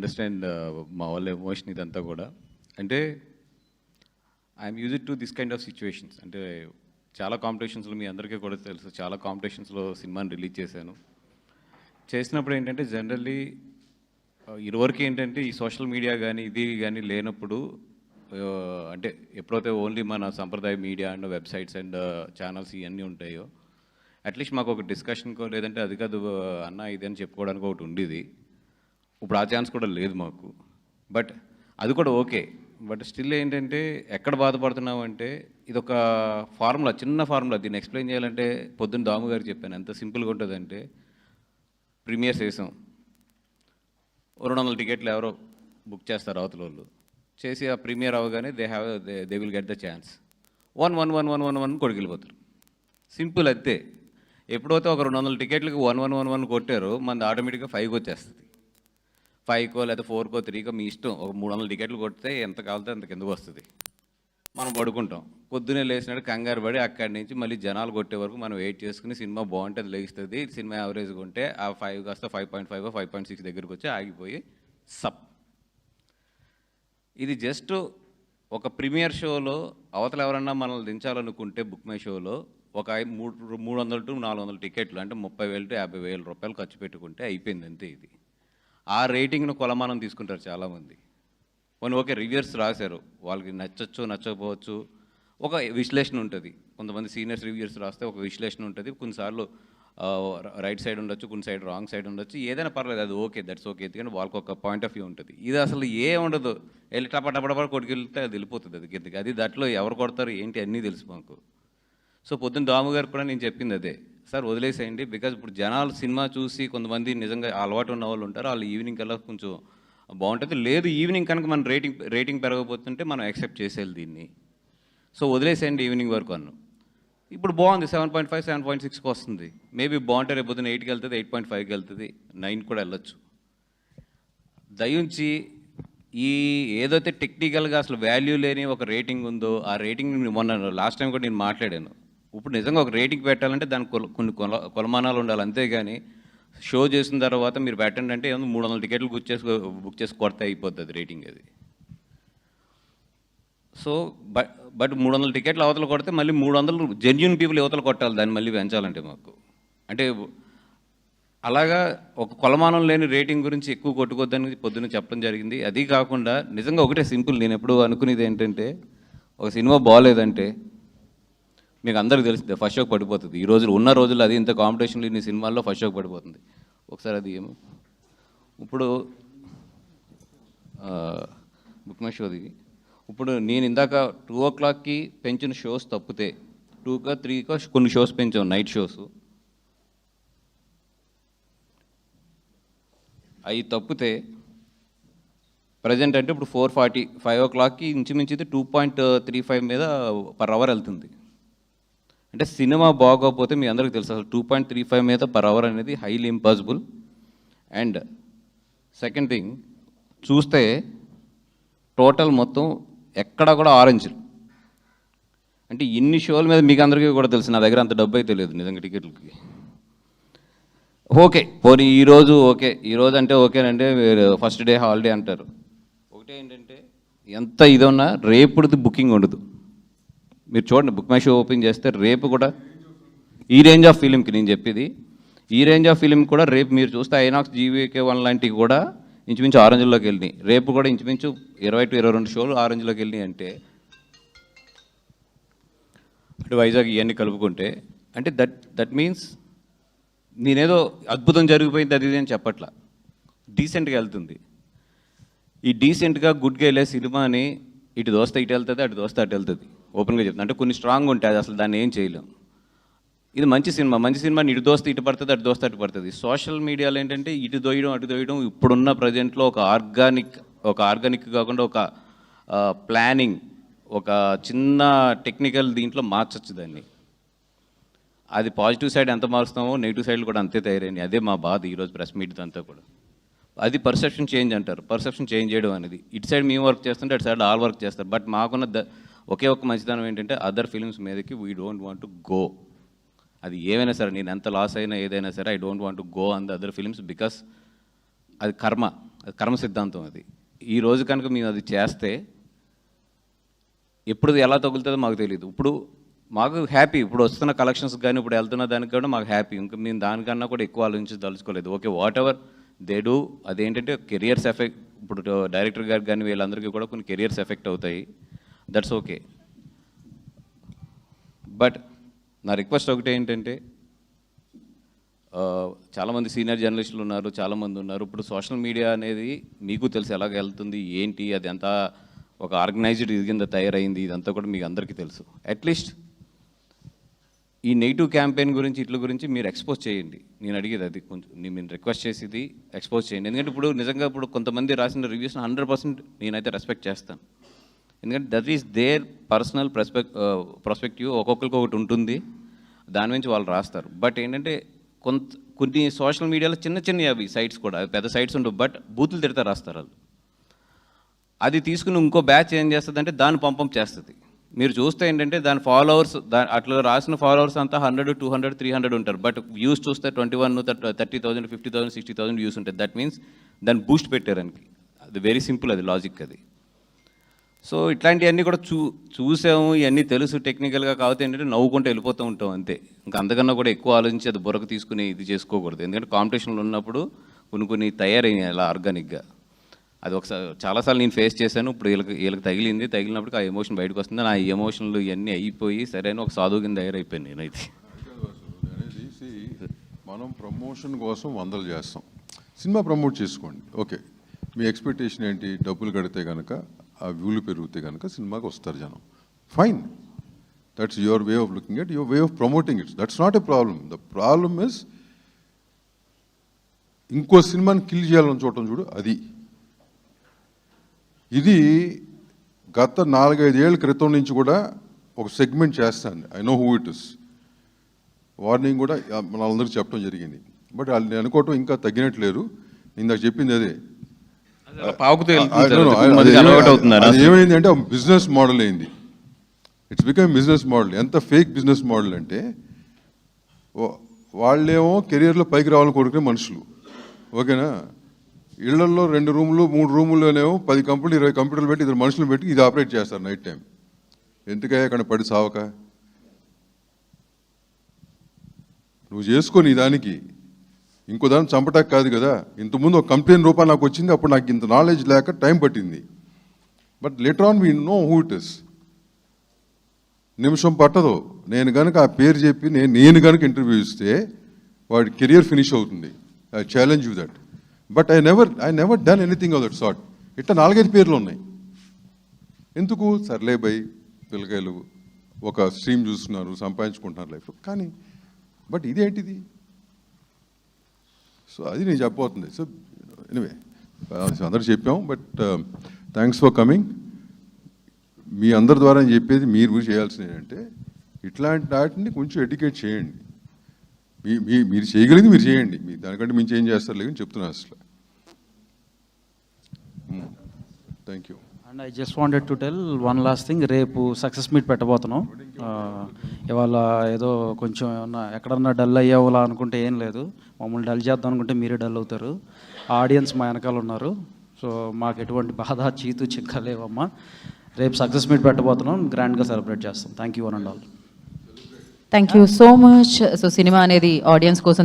Understand మా వాళ్ళ emotion ఇదంతా కూడా. అంటే I'm used to this kind of situations. అంటే చాలా కాంపిటీషన్స్లో మీ అందరికీ కూడా తెలుసు, చాలా కాంపిటీషన్స్లో సినిమాని రిలీజ్ చేశాను. చేసినప్పుడు ఏంటంటే జనరల్లీ ఇదివరకు ఏంటంటే ఈ సోషల్ మీడియా కానీ ఇది కానీ లేనప్పుడు అంటే ఎప్పుడైతే ఓన్లీ మన సంప్రదాయ media and websites and channels ఇవన్నీ ఉంటాయో అట్లీస్ట్ మాకు ఒక డిస్కషన్కో లేదంటే అది కాదు అన్న ఇది అని చెప్పుకోవడానికి ఒకటి ఉండేది. ఇప్పుడు ఆ ఛాన్స్ కూడా లేదు మాకు. బట్ అది కూడా ఓకే. బట్ స్టిల్ ఏంటంటే ఎక్కడ బాధపడుతున్నాం అంటే ఇది ఒక ఫార్ములా, చిన్న ఫార్ములా. దీన్ని ఎక్స్ప్లెయిన్ చేయాలంటే పొద్దున్న దాము గారికి చెప్పాను, ఎంత సింపుల్గా ఉంటుందంటే ప్రీమియర్స్ వేసాం, 200 టికెట్లు ఎవరో బుక్ చేస్తారు అవతల వాళ్ళు చేసి ఆ ప్రీమియర్ అవగానే they will get the chance 1 కొడుకెళ్ళిపోతారు. సింపుల్ అంతే. ఎప్పుడైతే ఒక 200 టికెట్లకి 1 కొట్టారో మనది ఆటోమేటిక్గా 5కి వచ్చేస్తుంది. 5కో లేదా 4కో 3కో మీ ఇష్టం. ఒక 300 టికెట్లు కొడితే ఎంత కావాలితే అంత కిందకు వస్తుంది. మనం పడుకుంటాం. పొద్దున్నే లేచినాడు కంగారు పడి అక్కడి నుంచి మళ్ళీ జనాలు కొట్టే వరకు మనం వెయిట్ చేసుకుని సినిమా బాగుంటే అది లేస్తుంది. సినిమా యావరేజ్గా ఉంటే ఆ 5 కాస్త 5.5 5.6 దగ్గరికి వచ్చి ఆగిపోయి సప్. ఇది జస్ట్ ఒక ప్రీమియర్ షోలో అవతల ఎవరన్నా మనల్ని దించాలనుకుంటే బుక్ మై షోలో ఒక 300 to 400 టికెట్లు అంటే 30,000 to 50,000 రూపాయలు ఖర్చు పెట్టుకుంటే అయిపోయింది అంతే. ఇది ఆ రేటింగ్ను కొలమానం తీసుకుంటారు చాలామంది. కొన్ని ఓకే రివ్యూర్స్ రాశారు, వాళ్ళకి నచ్చచ్చు నచ్చకపోవచ్చు, ఒక విశ్లేషణ ఉంటుంది. కొంతమంది సీనియర్స్ రివ్యూర్స్ రాస్తే ఒక విశ్లేషణ ఉంటుంది. కొన్నిసార్లు రైట్ సైడ్ ఉండొచ్చు, కొన్ని సైడ్ రాంగ్ సైడ్ ఉండొచ్చు, ఏదైనా పర్లేదు, అది ఓకే, దట్స్ ఓకే. ఎందుకంటే వాళ్ళకి ఒక పాయింట్ ఆఫ్ వ్యూ ఉంటుంది. ఇది అసలు ఉండదు, వెళ్ళి టపటపడ కొట్టుకెళ్తే అది వెళ్ళిపోతుంది అది కిందకి. అది దాంట్లో ఎవరు కొడతారు ఏంటి అన్నీ తెలుసు మాకు. సో పొద్దున్న దాము గారికి కూడా నేను చెప్పింది అదే, సార్ వదిలేసేయండి. బికాజ్ ఇప్పుడు జనాలు సినిమా చూసి కొంతమంది నిజంగా అలవాటు ఉన్న వాళ్ళు ఉంటారు, వాళ్ళు ఈవినింగ్ కల్లా కొంచెం బాగుంటుంది. లేదు ఈవినింగ్ కనుక మన రేటింగ్ పెరగబోతుంటే మనం యాక్సెప్ట్ చేసేయాలి దీన్ని. సో వదిలేసేయండి ఈవినింగ్ వరకు అన్ను. ఇప్పుడు బాగుంది, 7.5 7.6కి వస్తుంది. మేబీ బాగుంటే రేపు పొద్దున్న 8కి వెళ్తుంది, 8.5కి వెళ్తుంది, 9 కూడా వెళ్ళొచ్చు. దయించి ఈ ఏదైతే టెక్నికల్గా అసలు వాల్యూ లేని ఒక రేటింగ్ ఉందో ఆ రేటింగ్ మొన్న లాస్ట్ టైం కూడా నేను మాట్లాడాను. ఇప్పుడు నిజంగా ఒక రేటింగ్ పెట్టాలంటే దానికి కొన్ని కొలమానాలు ఉండాలి. అంతేగాని షో చేసిన తర్వాత మీరు పెట్టండి అంటే ఏమో 300 టికెట్లు బుక్ చేసి కొడితే అయిపోతుంది రేటింగ్ అది. సో బట్ 300 టికెట్లు అవతల కొడితే మళ్ళీ 300 జెన్యూన్ పీపుల్ యువతలు కొట్టాలి దాన్ని మళ్ళీ పెంచాలంటే మాకు. అంటే అలాగా ఒక కొలమానం లేని రేటింగ్ గురించి ఎక్కువ కొట్టుకోద్దని పొద్దున్న చెప్పడం జరిగింది. అది కాకుండా నిజంగా ఒకటే సింపుల్, నేను ఎప్పుడు అనుకునేది ఏంటంటే ఒక సినిమా బాగోలేదంటే మీకు అందరికీ తెలిసిందే ఫస్ట్ షోకి పడిపోతుంది. ఈ రోజులు ఉన్న రోజుల్లో అది ఇంత కాంపిటీషన్లు ఇన్ని సినిమాల్లో ఫస్ట్ షోకి పడిపోతుంది. ఒకసారి అది ఏమో ఇప్పుడు బుక్ మై షోది ఇప్పుడు నేను ఇందాక 2 o'clockకి పెంచిన షోస్ తప్పితే 2కో 3కో కొన్ని షోస్ పెంచాం, నైట్ షోస్. అవి తప్పితే ప్రజెంట్ అంటే ఇప్పుడు 4:40 5 o'clockకి ఇంచుమించి 2.35 మీద per hour వెళ్తుంది. అంటే సినిమా బాగోకపోతే మీ అందరికీ తెలుసు అసలు 2.35 మీద per hour అనేది highly impossible. And second thing చూస్తే టోటల్ మొత్తం ఎక్కడ కూడా ఆరెంజ్లు. అంటే ఇన్ని షోల మీద మీకు అందరికీ కూడా తెలుసు, నా దగ్గర అంత డబ్బు అయితే లేదు నిజంగా టికెట్లకి. ఓకే పోనీ ఈరోజు ఓకే, ఈరోజు అంటే ఓకేనంటే ఫస్ట్ డే హాలిడే అంటారు. ఒకటే ఏంటంటే ఎంత ఇది ఉన్నా రేపుది బుకింగ్ ఉండదు. మీరు చూడండి బుక్ మై షో ఓపెన్ చేస్తే రేపు కూడా ఈ రేంజ్ ఆఫ్ ఫిలింకి నేను చెప్పేది, ఈ రేంజ్ ఆఫ్ ఫిలిం కూడా రేపు మీరు చూస్తే ఐనాక్స్ GVK1 లాంటివి కూడా ఇంచుమించు ఆరెంజ్లోకి వెళ్ళినాయి. రేపు కూడా ఇంచుమించు 20 to 22 షోలు ఆరెంజ్లోకి వెళ్ళినాయి. అంటే వైజాగ్ ఇవన్నీ కలుపుకుంటే అంటే దట్ మీన్స్ నేనేదో అద్భుతం జరిగిపోయింది అది ఇది అని చెప్పట్లా, డీసెంట్గా వెళ్తుంది. ఈ డీసెంట్గా గుడ్గా వెళ్ళే సినిమాని ఇటు దోస్తే ఇటు వెళ్తుంది, అటు దోస్తే అటు వెళ్తుంది. ఓపెన్గా చెప్తుంది. అంటే కొన్ని స్ట్రాంగ్ ఉంటాయి, అది అసలు దాన్ని ఏం చేయలేం. ఇది మంచి సినిమాని ఇటు దోస్తే ఇటు పడుతుంది, అటు దోస్తే అటు పడుతుంది. సోషల్ మీడియాలో ఏంటంటే ఇటు దోయడం అటు దోయడం ఇప్పుడున్న ప్రజెంట్లో ఒక ఆర్గానిక్ కాకుండా ఒక ప్లానింగ్, ఒక చిన్న టెక్నికల్ దీంట్లో మార్చచ్చు దాన్ని. అది పాజిటివ్ సైడ్ ఎంత మారుస్తామో నెగిటివ్ సైడ్లు కూడా అంతే తయారైంది. అదే మా బాధ ఈరోజు ప్రెస్ మీట్ అంతా కూడా. అది పర్సెప్షన్ చేంజ్ అంటారు. పర్సెప్షన్ చేంజ్ చేయడం అనేది ఇటు సైడ్ మేము వర్క్ చేస్తుంటే అటు సైడ్ ఆల్ వర్క్ చేస్తారు. బట్ మాకున్న ఒకే ఒక మంచిదనం ఏంటంటే అదర్ ఫిలిమ్స్ మీదకి we don't want to go. అది ఏమైనా సరే, నేను ఎంత లాస్ అయినా ఏదైనా సరే I don't want to go on the other films because అది కర్మ. అది కర్మ సిద్ధాంతం. అది ఈ రోజు కనుక మేము అది చేస్తే ఎప్పుడు ఎలా తగులుతుందో మాకు తెలియదు. ఇప్పుడు మాకు హ్యాపీ, ఇప్పుడు వస్తున్న కలెక్షన్స్ కానీ ఇప్పుడు వెళ్తున్న దానికి కూడా మాకు హ్యాపీ. ఇంకా మేము దానికన్నా కూడా ఎక్కువ ఆలోచించదలుచుకోలేదు. Okay, whatever they do, అదేంటంటే కెరియర్స్ ఎఫెక్ట్, ఇప్పుడు డైరెక్టర్ గారికి కానీ వీళ్ళందరికీ కూడా కొన్ని కెరియర్స్ ఎఫెక్ట్ అవుతాయి, దట్స్ ఓకే. బట్ నా రిక్వెస్ట్ ఒకటే ఏంటంటే, చాలామంది సీనియర్ జర్నలిస్టులు ఉన్నారు, చాలామంది ఉన్నారు. ఇప్పుడు సోషల్ మీడియా అనేది మీకు తెలుసు ఎలాగ వెళ్తుంది ఏంటి, అది అంతా ఒక ఆర్గనైజ్డ్ ఇది కింద తయారైంది, ఇదంతా కూడా మీకు అందరికీ తెలుసు. అట్లీస్ట్ ఈ నెగిటివ్ క్యాంపెయిన్ గురించి ఇట్ల గురించి మీరు ఎక్స్పోజ్ చేయండి. నేను అడిగేది అది, కొంచెం నేను రిక్వెస్ట్ చేసేది ఎక్స్పోజ్ చేయండి. ఎందుకంటే ఇప్పుడు నిజంగా ఇప్పుడు కొంతమంది రాసిన రివ్యూస్ని 100% నేనైతే రెస్పెక్ట్ చేస్తాను. ఎందుకంటే that is there personal perspective, ఒక్కొక్కరికి ఒకటి ఉంటుంది, దాని నుంచి వాళ్ళు రాస్తారు. బట్ ఏంటంటే కొన్ని సోషల్ మీడియాలో చిన్న అవి సైట్స్ కూడా, పెద్ద సైట్స్ ఉండవు, బట్ బూతులు తిడతా రాస్తారు వాళ్ళు. అది తీసుకుని ఇంకో బ్యాచ్ ఏం చేస్తుంది అంటే దాన్ని పంపం చేస్తుంది. మీరు చూస్తే ఏంటంటే దాని ఫాలోవర్స్, అట్లా రాసిన ఫాలోవర్స్ అంతా 100, 200, 300 ఉంటారు. బట్ వ్యూస్ చూస్తే 21, 30,000, 50,000, 60,000 వ్యూస్ ఉంటాయి. దట్ మీన్స్ దాన్ని బూస్ట్ పెట్టారనికి. అది వెరీ సింపుల్, అది లాజిక్ అది. సో ఇట్లాంటివన్నీ కూడా చూసాము, ఇవన్నీ తెలుసు టెక్నికల్గా. కాకపోతే ఏంటంటే నవ్వుకుంటూ వెళ్ళిపోతూ ఉంటాం అంతే. ఇంకా అంతకన్నా కూడా ఎక్కువ ఆలోచించి అది బుర్రకు తీసుకుని ఇది చేసుకోకూడదు. ఎందుకంటే కాంపిటీషన్లో ఉన్నప్పుడు కొన్ని తయారయ్యాయి అలా ఆర్గానిక్గా. అది ఒకసారి చాలాసార్లు నేను ఫేస్ చేశాను. ఇప్పుడు వీళ్ళకి తగిలినప్పుడు ఆ ఎమోషన్ బయటకు వస్తుంది. నా ఎమోషన్లు ఇవన్నీ అయిపోయి సరైన ఒక సాధువు కింద తయారైపోయాను నేనైతే. మనం ప్రమోషన్ కోసం 100 చేస్తాం, సినిమా ప్రమోట్ చేసుకోండి. ఓకే, మీ ఎక్స్పెక్టేషన్ ఏంటి? డబ్బులు కడితే కనుక ఆ వ్యూలు పెరిగితే కనుక సినిమాకి వస్తారు జనం. Fine, that's your way of looking it, your way of promoting it. That's not a problem. The problem is ఇంకో సినిమాని కిల్ చేయాలని చూడటం చూడు, అది. ఇది గత 4-5 ఏళ్ళ క్రితం నుంచి కూడా ఒక సెగ్మెంట్ చేస్తాను. I know who it is. Warning కూడా మనందరికీ చెప్పడం జరిగింది. బట్ వాళ్ళు నేను అనుకోవటం ఇంకా తగ్గినట్లేరు. ఇందాక చెప్పింది అదే. ఏమైంది అంటే బిజినెస్ మోడల్ అయింది. It's become business model. ఎంత ఫేక్ బిజినెస్ మోడల్ అంటే, వాళ్ళేమో కెరియర్లో పైకి రావాలని కోరుకునే మనుషులు, ఓకేనా? ఇళ్లలో 2 రూములు 3 రూముల్లోనేమో 10 కంపెనీలు 20 కంప్యూటర్లు పెట్టి 2 మనుషులు పెట్టి ఇది ఆపరేట్ చేస్తారు నైట్ టైం. ఎందుకయ్యా అక్కడ పడి సావక? నువ్వు చేసుకొని దానికి ఇంకో దాన్ని చంపటానికి కాదు కదా. ఇంతకుముందు ఒక కంప్లైంట్ రూపాయలు నాకు వచ్చింది, అప్పుడు నాకు ఇంత నాలెడ్జ్ లేక టైం పట్టింది. But later on we know who it is. నిమిషం పట్టదు. నేను కనుక ఆ పేరు చెప్పి నేను కనుక ఇంటర్వ్యూ ఇస్తే వాడి కెరియర్ ఫినిష్ అవుతుంది. I challenge you that. But I never done anything of that sort. ఇట్లా 4-5 పేర్లు ఉన్నాయి. ఎందుకు? సర్లే బై, పిల్లకాయలు ఒక స్ట్రీమ్ చూస్తున్నారు, సంపాదించుకుంటున్నారు లైఫ్. కానీ బట్ ఇదేంటిది? సో అది నేను చెప్పబోతుంది. సో ఎనివే అందరూ చెప్పాం. But thanks for coming. మీ అందరి ద్వారా నేను చెప్పేది, మీరు చేయాల్సింది ఏంటంటే ఇట్లాంటి వాటిని కొంచెం ఎడ్యుకేట్ చేయండి. మీరు చేయగలిగింది మీరు చేయండి. మీ దానికంటే మించి ఏం చేస్తారు లేదని చెప్తున్నా అసలు. Thank you. And I just wanted to tell one last thing. రేపు సక్సెస్ మీట్ పెట్టబోతున్నాం. ఇవాళ ఏదో కొంచెం ఏమన్నా ఎక్కడన్నా డల్ అయ్యేవాళ్ళ అనుకుంటే ఏం లేదు. మమ్మల్ని డల్ చేద్దాం అనుకుంటే మీరే డల్ అవుతారు. ఆడియన్స్ మా వెనకాల ఉన్నారు. సో మాకు ఎటువంటి బాధ చీతు చిక్కలేవమ్మా. రేపు సక్సెస్ మీట్ పెట్టబోతున్నాం, గ్రాండ్గా సెలబ్రేట్ చేస్తాం. Thank you one and all. Thank you so much. So cinema అనేది ఆడియన్స్ కోసం